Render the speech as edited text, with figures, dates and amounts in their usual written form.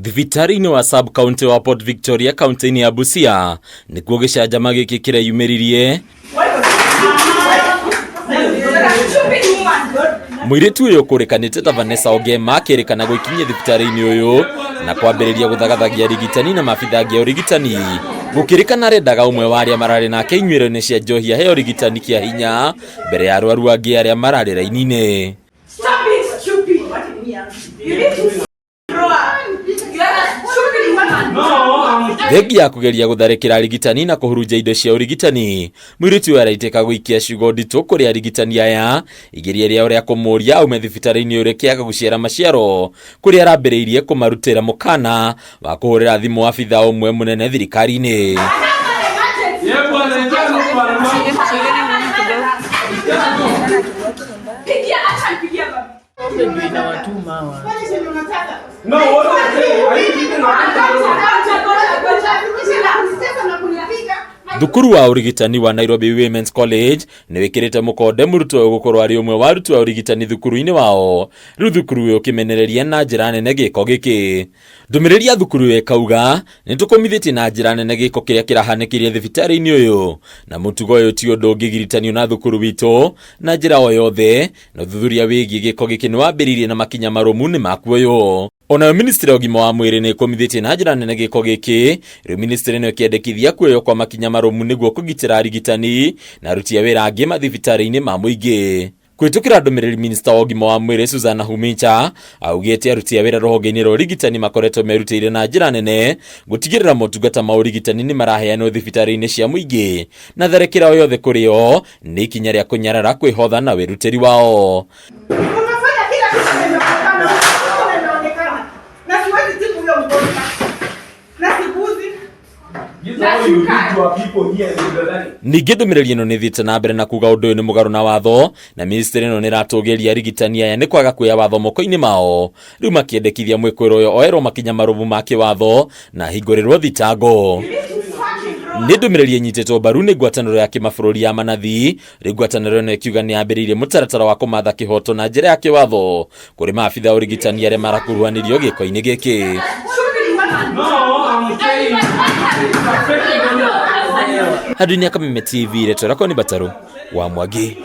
Thibitari-inĩ wa sub-county wa Port Victoria kaunti-inĩ ya Busia nĩkuo gĩcanjama gĩkĩ kĩreyumĩririe. Mũirĩtu ũyũ kũrĩkanĩte ta Vanessa Ogema akĩrĩkana gũikinyia thibitari-inĩ ũyũ na kwambĩrĩria gũthagathagia arigitani na mabithangi ya ũrigitani. Gũkĩrĩkana arendaga ũmwe wa arĩa mararĩ nake inyuĩro-inĩ cia njohi aheo ũrigitani kĩa hinya mbere ya arwaru angĩ arĩa mararĩ raini-inĩ. Thengi ya kũgeria gũtharĩkĩra arigitani na kũhurunja indo cia ũrigitani, mũirĩtu ũyũ araitĩka gũikia ciugo nditũ kũrĩ arigitani aya, igeria rĩao rĩa kũmũũria aume thibitari-inĩ ũrĩa kĩaga gũciara maciaro, kũrĩa arambĩrĩirie kũmarutĩra mũkana wa kũhũrĩra thimũ abithaa ũmwe mũnene thirikari-inĩ. Thukuru wa ũrigitani wa Nairobi Women's College nĩ wĩkĩrĩte mũkonde mũrutwo ũyũ gũkorwo arĩ ũmwe wa aruti wa ũrigitani thukuru-inĩ wao. Rĩu thukuru ũyũ ũkĩmenereria na njĩra nene gĩko gĩkĩ. Ndũmĩrĩri ya thukuru ũyũ ĩkauga nĩtũkũmithĩtie na njĩra nene gĩko kĩrĩa kĩrahanĩkĩire thibitarĩ-inĩ ũyũ, na mũtugo ũyũ ti ũndũ ũngĩgiritanio na thukuru witũ na njĩra o yothe, na ũthuthuria wĩgiĩ gĩko gĩkĩ nĩwambĩrĩirie na makinya marũmu nĩ makuoywo. Onayo ministry ya ũgima wa mwĩrĩ nĩ ĩkũmithĩtie na njĩra nene gĩko gĩkĩ. Rĩu ministry nĩ ĩkĩendekithia kuoywo kwa makinya marũmu nĩguo kũgitĩra arigitani na aruti a wĩra angĩ mathibitarĩ-inĩ ma mũingĩ. Kũhĩtũkĩra ndũmĩrĩri, minista wa ũgima wa mwĩrĩ Susanna Humicha augĩte aruti a wĩra rũhonge-inĩ rwa ũrigitani makoretwo merutĩire na njĩra nene gũtigĩrĩra motungata ma ũrigitani nĩ maraheanwo thibitarĩ-inĩ cia mũingĩ, na tharĩkĩra o yothe kũrĩ o nĩ ikinya rĩa kũnyarara kwĩhotha na wĩrutĩri wao. Ningĩ ndũmĩrĩri ĩno nĩ thiĩte na mbere na kuga ũndũ ũyũ nĩ mũgarũ na watho, na ministry ĩno nĩ ĩratũgĩria arigitani aya nĩ kwaga kuoya watho moko-inĩ mao. Rĩu makĩendekithia mwĩkũĩrwo ũyũ oerwo makinya marũmu ma kĩwatho na hingũrĩrwo thitango. Nĩ ndũmĩrĩri ĩnyitĩtwo mbaru nĩ ngwatanĩro ya kĩmabũrũri ya manathi. Rĩu ngwatanĩro ĩno ĩkiuga nĩ yambĩrĩirie mũtaratara wa kũmatha kĩhoto na njĩra ya kĩwatho kũrĩ maabitha ũrigitani arĩa marakuruhanĩrio gĩko-inĩ gĩkĩ. Handũ-inĩ ya Kameme TV, Reto Rakoni Bataru wa Mwangi.